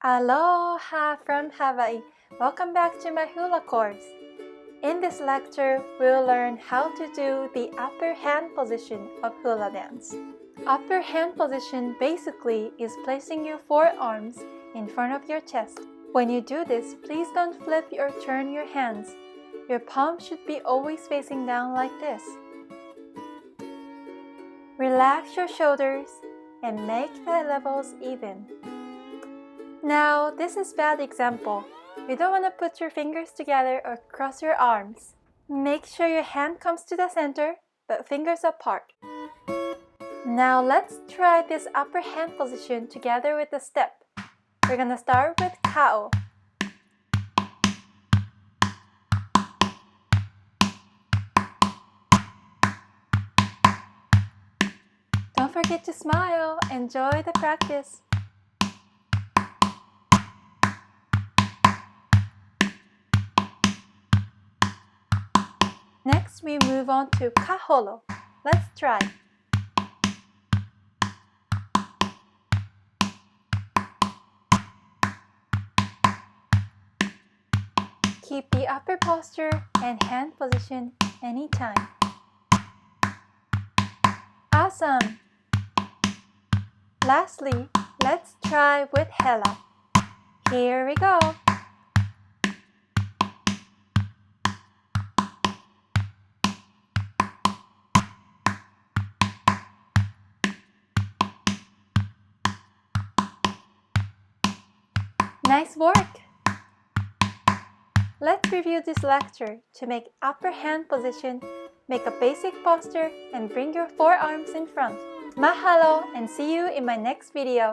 Aloha from Hawaii! Welcome back to my hula course. In this lecture, we'll learn how to do the upper hand position of hula dance. Upper hand position basically is placing your forearms in front of your chest. When you do this, please don't flip or turn your hands. Your palms should be always facing down like this. Relax your shoulders and make the levels even. Now, this is bad example. You don't want to put your fingers together or cross your arms. Make sure your hand comes to the center, but fingers apart. Now let's try this upper hand position together with a step. We're gonna start with kao. Don't forget to smile. Enjoy the practice. Next, we move on to kaholo. Let's try. Keep the upper posture and hand position anytime. Awesome! Lastly, let's try with hela. Here we go. Nice work! Let's review this lecture. To make upper hand position, make a basic posture and bring your forearms in front. Mahalo and see you in my next video.